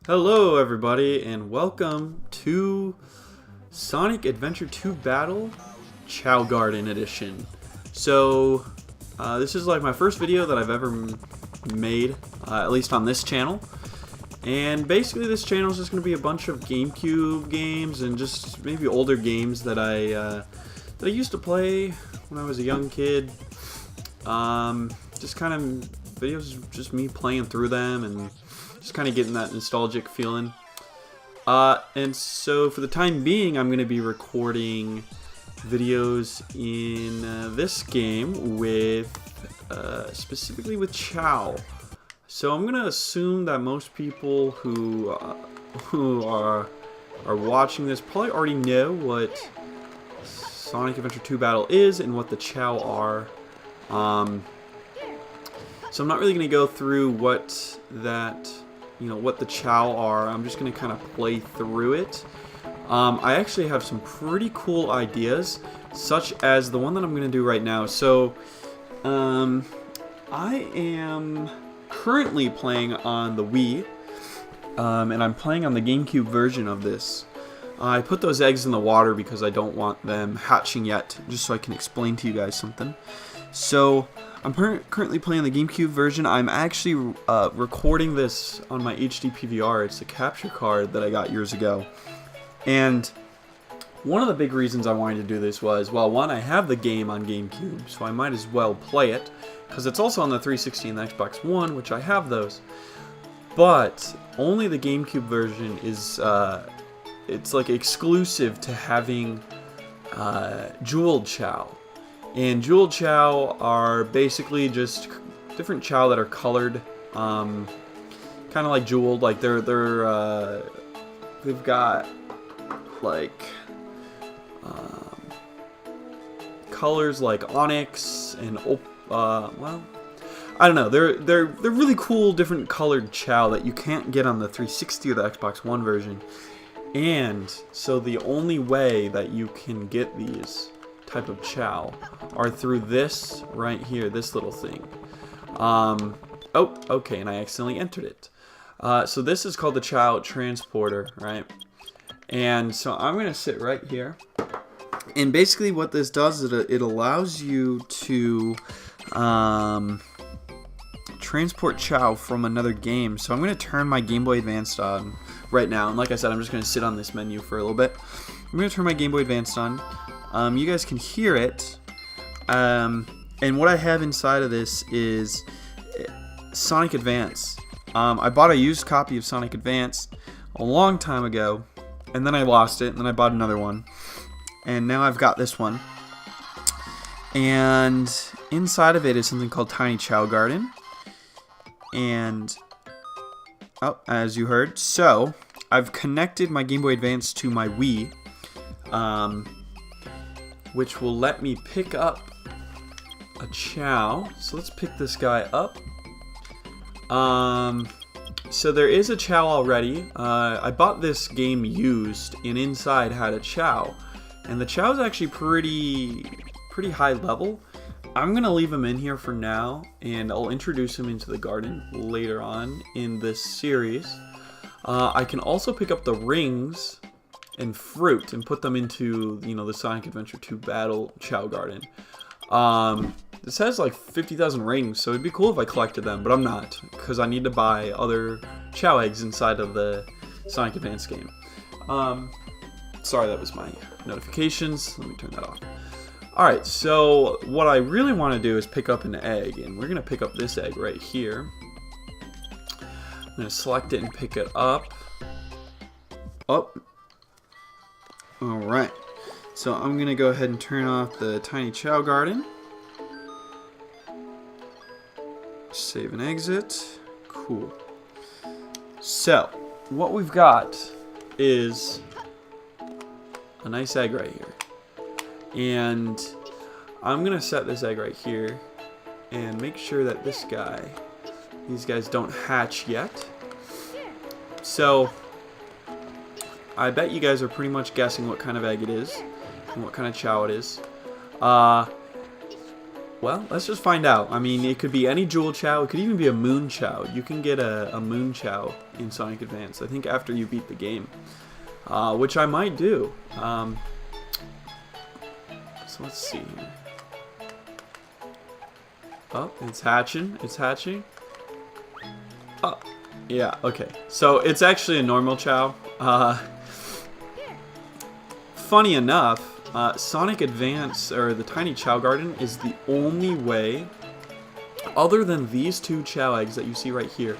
Hello everybody and welcome to Sonic Adventure 2 Battle Chao Garden Edition. So this is like my first video that I've ever made, at least on this channel. And basically this channel is just going to be a bunch of GameCube games and just maybe older games that I used to play when I was a young kid. Just kind of videos, just me playing through them and just kind of getting that nostalgic feeling. And so for the time being, I'm going to be recording videos in this game with, specifically with Chao. So I'm going to assume that most people who are watching this probably already know what Sonic Adventure 2 Battle is and what the Chao are. So I'm not really going to go through what the Chao are. I'm just going to kind of play through it. I actually have some pretty cool ideas, such as the one that I'm going to do right now. So I am currently playing on the Wii, and I'm playing on the GameCube version of this. I put those eggs in the water because I don't want them hatching yet, just so I can explain to you guys something. So I'm currently playing the GameCube version. I'm actually recording this on my HD PVR. It's a capture card that I got years ago. And one of the big reasons I wanted to do this was, well, one, I have the game on GameCube, so I might as well play it, because it's also on the 360 and the Xbox One, which I have those. But only the GameCube version is, it's like exclusive to having Jeweled Chao. And Jeweled Chao are basically just different Chao that are colored, kind of like jeweled. Like they've got like colors like onyx and well, I don't know. They're really cool, different colored Chao that you can't get on the 360 or the Xbox One version. And so the only way that you can get these type of Chao are through this right here, this little thing. Oh, okay, and I accidentally entered it. So this is called the Chao Transporter, right? And so I'm gonna sit right here, and basically what this does is it allows you to transport Chao from another game. So I'm gonna turn my Game Boy Advance on right now, and like I said, I'm just gonna sit on this menu for a little bit. I'm gonna turn my Game Boy Advance on. You guys can hear it, and what I have inside of this is Sonic Advance. I bought a used copy of Sonic Advance a long time ago, and then I lost it, and then I bought another one, and now I've got this one. And inside of it is something called Tiny Chao Garden, and as you heard, so I've connected my Game Boy Advance to my Wii, which will let me pick up a Chao. So let's pick this guy up. So there is a Chao already. I bought this game used, and inside had a Chao, and the Chao is actually pretty high level. I'm gonna leave him in here for now, and I'll introduce him into the garden later on in this series. I can also pick up the rings and fruit and put them into, the Sonic Adventure 2 Battle Chao Garden. This has like 50,000 rings, so it'd be cool if I collected them, but I'm not, because I need to buy other Chao eggs inside of the Sonic Advance game. Sorry, that was my notifications. Let me turn that off. Alright, so what I really want to do is pick up an egg, and we're going to pick up this egg right here. I'm going to select it and pick it up. Alright, so I'm going to go ahead and turn off the Tiny Chao Garden. Save and exit. Cool. So, what we've got is a nice egg right here. And I'm going to set this egg right here and make sure that these guys don't hatch yet. So I bet you guys are pretty much guessing what kind of egg it is and what kind of Chao it is. Well, let's just find out. I mean, it could be any Jewel Chao. It could even be a Moon Chao. You can get a Moon Chao in Sonic Advance, I think, after you beat the game. Which I might do. So let's see here. Oh, it's hatching. It's hatching. Oh, yeah, okay. So it's actually a normal Chao. Funny enough, Sonic Advance, or the Tiny Chao Garden, is the only way, other than these two Chao eggs that you see right here,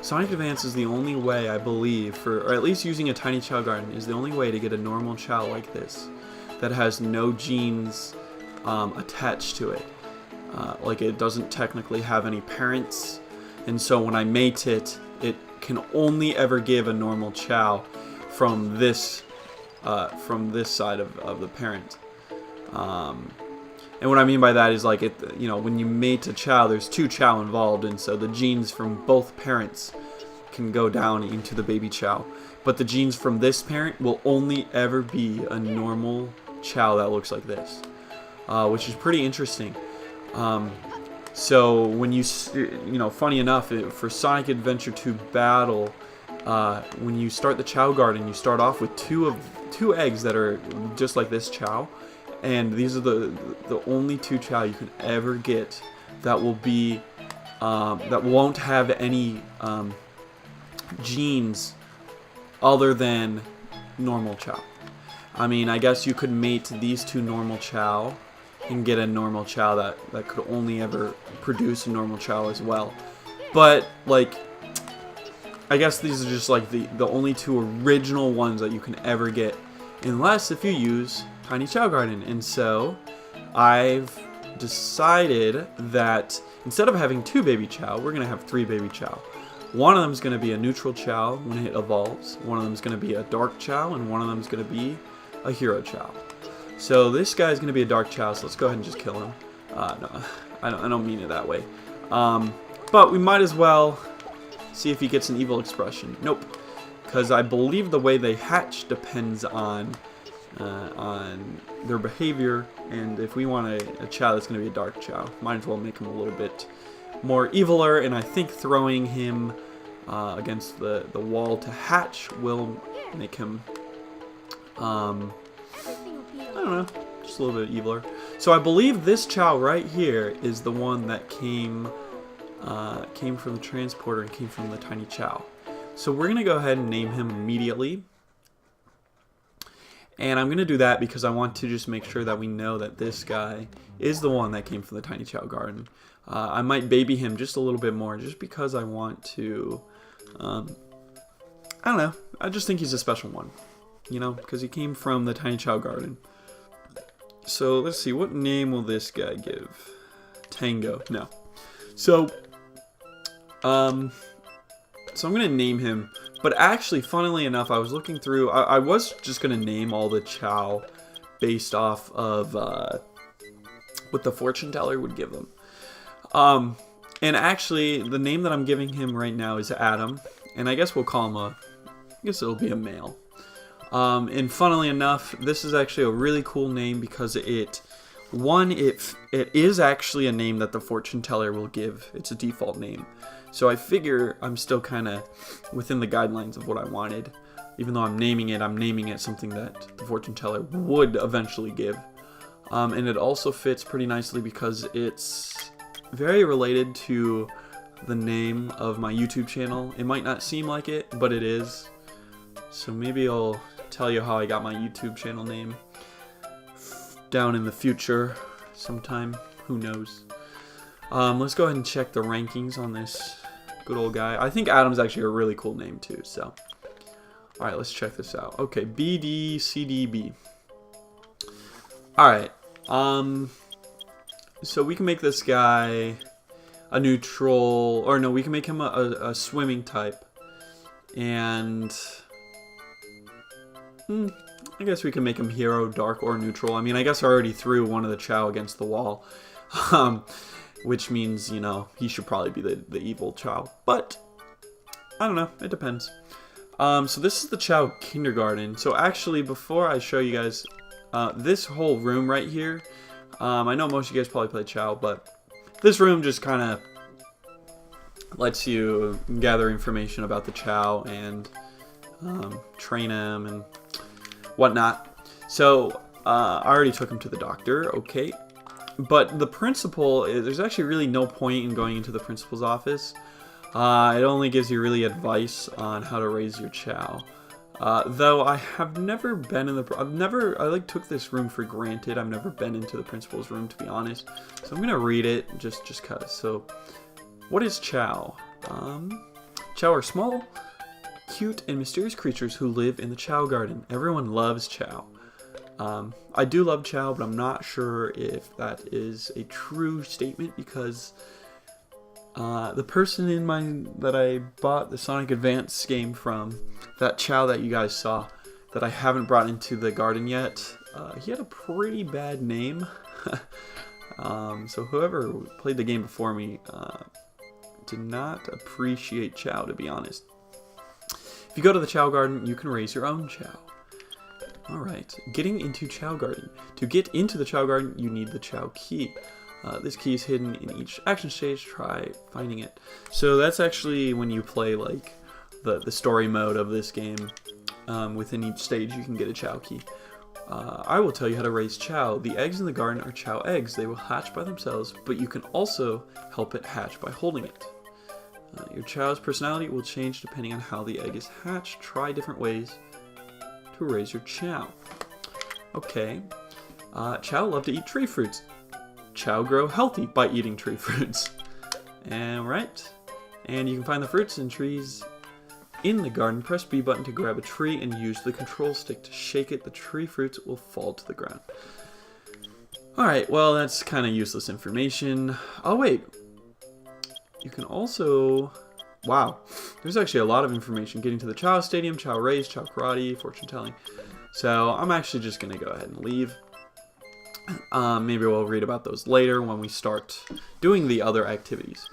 Sonic Advance is the only way, I believe, or at least using a Tiny Chao Garden, is the only way to get a normal Chao like this, that has no genes attached to it. Like, it doesn't technically have any parents, and so when I mate it, it can only ever give a normal Chao from this side of the parent. And what I mean by that is, like, when you mate a Chao, there's two Chao involved, and so the genes from both parents can go down into the baby Chao. But the genes from this parent will only ever be a normal Chao that looks like this, which is pretty interesting. So when funny enough, for Sonic Adventure 2 Battle, when you start the Chao Garden, you start off with two eggs that are just like this Chao, and these are the only two Chao you can ever get that will be that won't have any genes other than normal Chao. I mean, I guess you could mate these two normal Chao and get a normal Chao that could only ever produce a normal Chao as well. But, like, I guess these are just like the only two original ones that you can ever get, unless if you use Tiny Chao Garden. And so I've decided that instead of having two baby Chao, we're gonna have three baby Chao. One of them is gonna be a neutral Chao when it evolves. One of them is gonna be a dark Chao, and one of them is gonna be a hero Chao. So this guy is gonna be a dark Chao. So let's go ahead and just kill him. No, I don't mean it that way. But we might as well see if he gets an evil expression. Nope, because I believe the way they hatch depends on their behavior, and if we want a Chao that's going to be a dark Chao, might as well make him a little bit more eviler, and I think throwing him against the wall to hatch will make him, I don't know, just a little bit eviler. So I believe this Chao right here is the one that came from the transporter and came from the Tiny Chao. So we're going to go ahead and name him immediately. And I'm going to do that because I want to just make sure that we know that this guy is the one that came from the Tiny Chao Garden. I might baby him just a little bit more just because I want to, I don't know, I just think he's a special one, because he came from the Tiny Chao Garden. So let's see, what name will this guy give? Tango, no. So I'm going to name him, but actually, funnily enough, I was looking through, I was just going to name all the Chao based off of what the fortune teller would give them. And actually, the name that I'm giving him right now is Adam, and I guess we'll call him I guess it'll be a male. And funnily enough, this is actually a really cool name because it is actually a name that the fortune teller will give. It's a default name. So I figure I'm still kind of within the guidelines of what I wanted. Even though I'm naming it something that the fortune teller would eventually give. And it also fits pretty nicely because it's very related to the name of my YouTube channel. It might not seem like it, but it is. So maybe I'll tell you how I got my YouTube channel name down in the future sometime. Who knows? Let's go ahead and check the rankings on this good old guy. I think Adam's actually a really cool name too, so. Alright, let's check this out. Okay, BDCDB. Alright, so we can make this guy a neutral, or no, we can make him a swimming type. And I guess we can make him hero, dark, or neutral. I mean, I guess I already threw one of the Chao against the wall. Which means, he should probably be the evil Chao. But, I don't know, it depends. So this is the Chao Kindergarten. So actually, before I show you guys, this whole room right here, I know most of you guys probably play Chao, but this room just kind of lets you gather information about the Chao and train him and whatnot. So I already took him to the doctor, okay. But the principal, there's actually really no point in going into the principal's office. It only gives you really advice on how to raise your Chao. Though I have never been in the, I like took this room for granted. I've never been into the principal's room, to be honest. So I'm gonna read it just cause. So, what is Chao? Chao are small, cute, and mysterious creatures who live in the Chao garden. Everyone loves Chao. I do love Chao, but I'm not sure if that is a true statement because the person in that I bought the Sonic Advance game from, that Chao that you guys saw, that I haven't brought into the garden yet, he had a pretty bad name. So whoever played the game before me did not appreciate Chao, to be honest. If you go to the Chao garden, you can raise your own Chao. Alright, getting into Chao garden. To get into the Chao garden, you need the Chao key. This key is hidden in each action stage. Try finding it. So that's actually when you play like the story mode of this game. Within each stage, you can get a Chao key. I will tell you how to raise Chao. The eggs in the garden are Chao eggs. They will hatch by themselves, but you can also help it hatch by holding it. Your Chao's personality will change depending on how the egg is hatched. Try different ways to raise your Chao. Okay. Chao love to eat tree fruits. Chao grow healthy by eating tree fruits. And right. And you can find the fruits and trees in the garden. Press B button to grab a tree and use the control stick to shake it. The tree fruits will fall to the ground. Alright, well that's kind of useless information. Oh wait. You can also... Wow. There's actually a lot of information. Getting to the Chao Stadium, Chao Race, Chao Karate, fortune telling. So I'm actually just going to go ahead and leave. Maybe we'll read about those later when we start doing the other activities.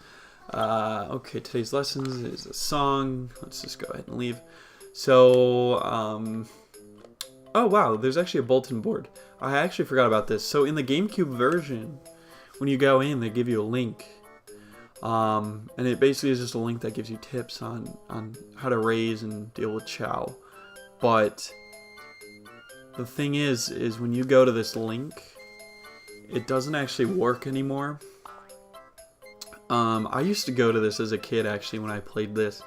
Okay, today's lessons is a song. Let's just go ahead and leave. So, oh wow, there's actually a bulletin board. I actually forgot about this. So in the GameCube version, when you go in, they give you a link. And it basically is just a link that gives you tips on how to raise and deal with Chao. But the thing is when you go to this link, it doesn't actually work anymore. I used to go to this as a kid actually when I played this,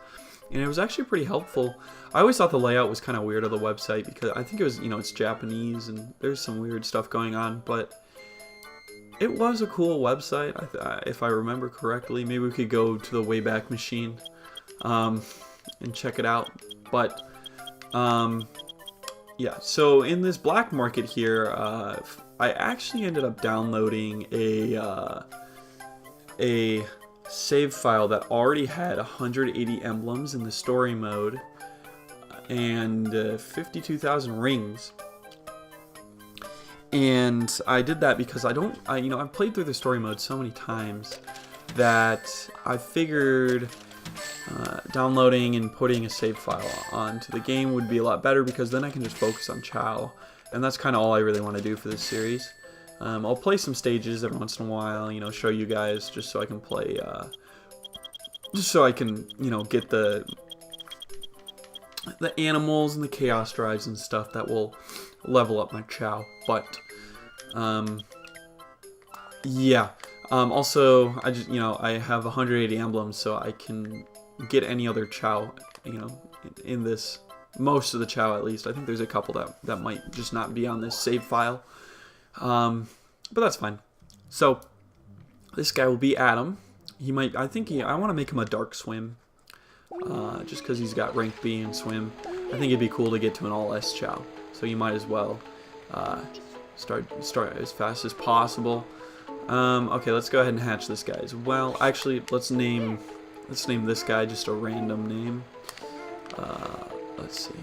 and it was actually pretty helpful. I always thought the layout was kind of weird of the website because I think it was, it's Japanese and there's some weird stuff going on, but it was a cool website, if I remember correctly. Maybe we could go to the Wayback Machine and check it out. But yeah, so in this black market here, I actually ended up downloading a save file that already had 180 emblems in the story mode and 52,000 rings. And I did that because I've played through the story mode so many times that I figured downloading and putting a save file onto the game would be a lot better because then I can just focus on Chao. And that's kind of all I really want to do for this series. I'll play some stages every once in a while, show you guys just so I can play, just so I can, get the animals and the chaos drives and stuff that will level up my Chao. But yeah. Also, I have 180 emblems, so I can get any other Chao, in this. Most of the Chao, at least. I think there's a couple that might just not be on this save file. But that's fine. So, this guy will be Adam. I want to make him a dark swim. Just because he's got rank B in swim. I think it'd be cool to get to an all S Chao. So you might as well start as fast as possible. Okay, let's go ahead and hatch this guy as well. Actually, let's name this guy just a random name. Let's see.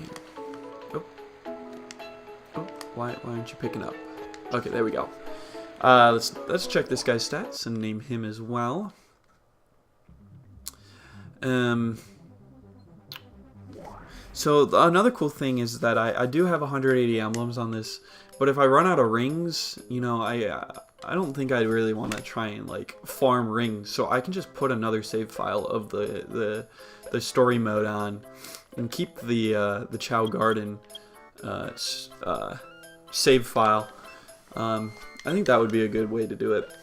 Oh, why aren't you picking up? Okay, there we go. Let's check this guy's stats and name him as well. So another cool thing is that I do have 180 emblems on this But if I run out of rings, you know, I don't think I really want to try and like farm rings. So I can just put another save file of the story mode on and keep the Chao Garden save file. I think that would be a good way to do it.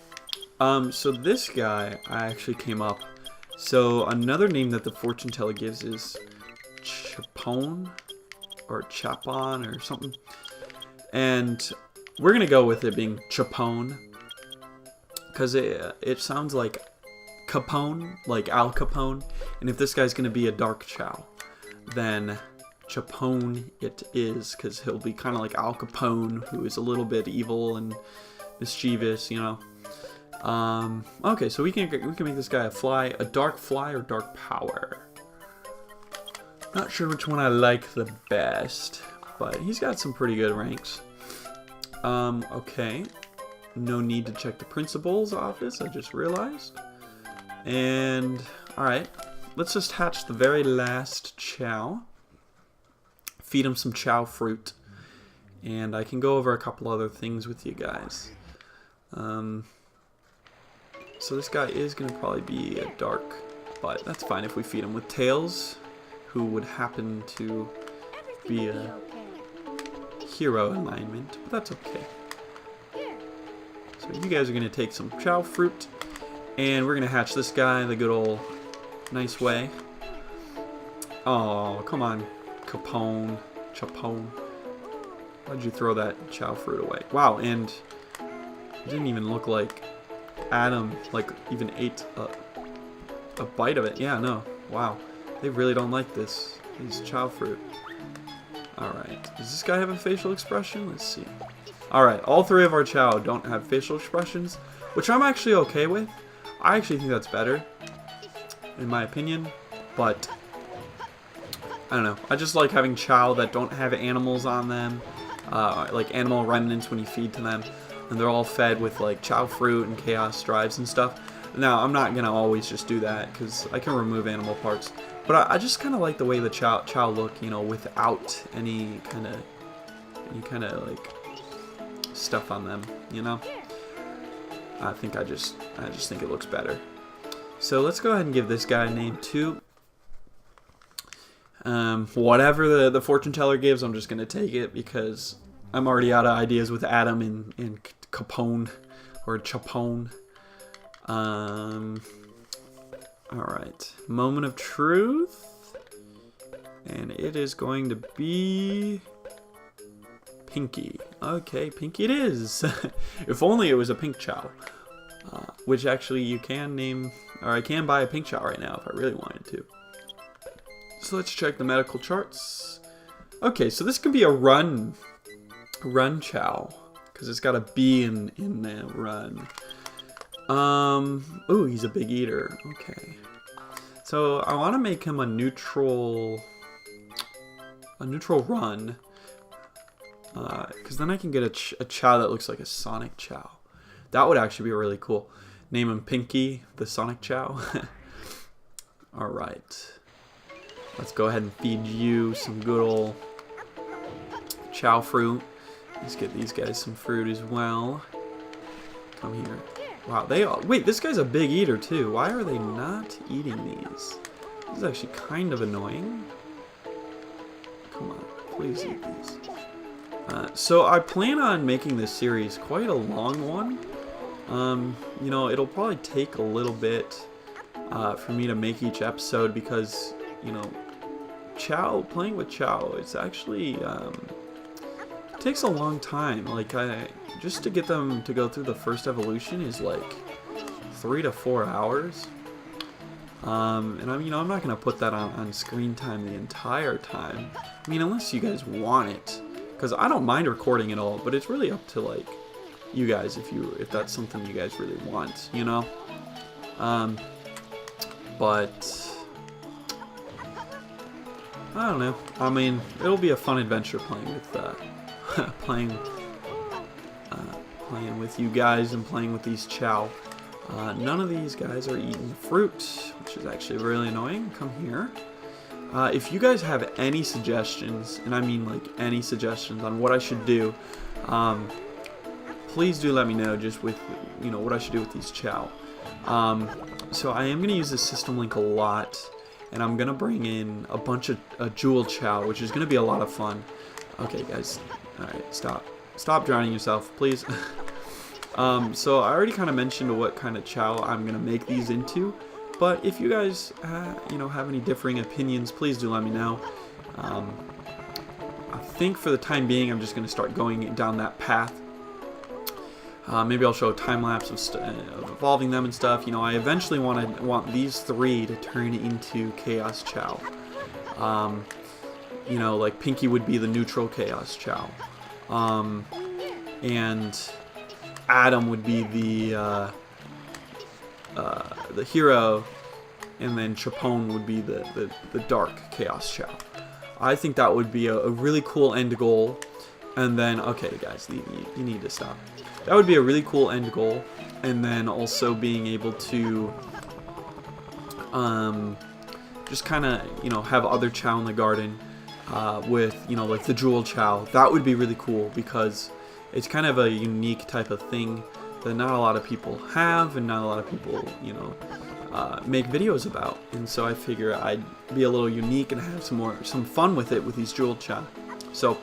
So this guy, I actually came up. So another name that the fortune teller gives is Chapon or Chapon or something. And we're going to go with it being Chapone. Because it sounds like Capone, like Al Capone. And if this guy's going to be a dark Chao, then Chapone it is. Because he'll be kind of like Al Capone, who is a little bit evil and mischievous, you know. Okay, so we can make this guy a dark fly or dark power. Not sure which one I like the best, but he's got some pretty good ranks. Okay, no need to check the principal's office, I just realized. And alright, let's just hatch the very last Chao. Feed him some Chao fruit, and I can go over a couple other things with you guys. So this guy is going to probably be a dark, but that's fine if we feed him with Tails, who would happen to be a hero alignment, but that's okay. So you guys are going to take some Chao fruit, and we're going to hatch this guy the good old nice way. Oh, come on, Chapone. Why'd you throw that Chao fruit away? Wow, and it didn't even look like Adam like even ate a bite of it. Yeah, no. Wow. They really don't like these Chao fruit. Alright. Does this guy have a facial expression? Let's see. Alright, all three of our Chao don't have facial expressions, which I'm actually okay with. I actually think that's better, in my opinion. But I don't know. I just like having Chao that don't have animals on them. Like animal remnants when you feed to them. And they're all fed with like Chao fruit and chaos drives and stuff. Now, I'm not going to always just do that because I can remove animal parts. But I just kind of like the way the Chao look, you know, without any kind of like stuff on them, you know. I just think it looks better. So let's go ahead and give this guy a name too. Whatever the fortune teller gives, I'm just going to take it because I'm already out of ideas with Adam and Capone or Chapone. Alright. Moment of truth. And it is going to be Pinky. Okay, Pinky it is. If only it was a pink Chao. Which actually you can name, or I can buy a pink Chao right now if I really wanted to. So let's check the medical charts. Okay, so this could be a run Chao, because it's got a B in the run. Ooh, he's a big eater. Okay, so I want to make him a neutral run, because then I can get a Chao that looks like a Sonic Chao. That would actually be really cool. Name him Pinky, the Sonic Chao. All right, let's go ahead and feed you some good old Chao fruit. Let's get these guys some fruit as well. Come here. Wow, wait, this guy's a big eater too. Why are they not eating these? This is actually kind of annoying. Come on, please eat these. So I plan on making this series quite a long one. You know, it'll probably take a little bit for me to make each episode because, you know, playing with Chao, it's actually takes a long time. Like, just to get them to go through the first evolution is like 3 to 4 hours. And I'm not gonna put that on screen time the entire time. I mean, unless you guys want it, because I don't mind recording it all, but it's really up to like you guys if that's something you guys really want, you know. But I don't know. I mean, it'll be a fun adventure playing with playing with you guys and playing with these Chao. None of these guys are eating fruit, which is actually really annoying. Come here. If you guys have any suggestions, and I mean like any suggestions on what I should do, Please do let me know just with, you know, what I should do with these Chao. So I am going to use this system link a lot, and I'm going to bring in a bunch of jewel Chao, which is going to be a lot of fun. Okay, guys. Alright, stop. Stop drowning yourself, please. So I already kind of mentioned what kind of Chao I'm going to make these into, but if you guys, you know, have any differing opinions, please do let me know. I think for the time being, I'm just going to start going down that path. Maybe I'll show a time lapse of evolving them and stuff. You know, I eventually want these three to turn into Chaos Chao. You know, like Pinky would be the neutral Chaos Chao, and Adam would be the hero, and then Chapone would be the dark Chaos Chao. I think that would be a really cool end goal. And then, okay, guys, you need to stop. That would be a really cool end goal. And then also being able to just kind of, you know, have other Chao in the garden with, you know, like the Jewel Chao. That would be really cool because it's kind of a unique type of thing that not a lot of people have and not a lot of people, you know, make videos about. And so I figure I'd be a little unique and have some fun with it with these Jewel Chao. So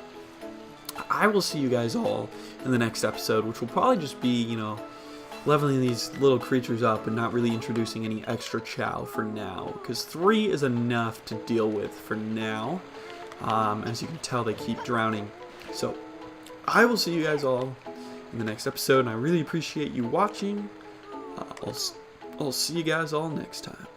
I will see you guys all in the next episode, which will probably just be, you know, leveling these little creatures up and not really introducing any extra Chao for now, because 3 is enough to deal with for now. As you can tell, they keep drowning. So I will see you guys all in the next episode, and I really appreciate you watching. I'll see you guys all next time.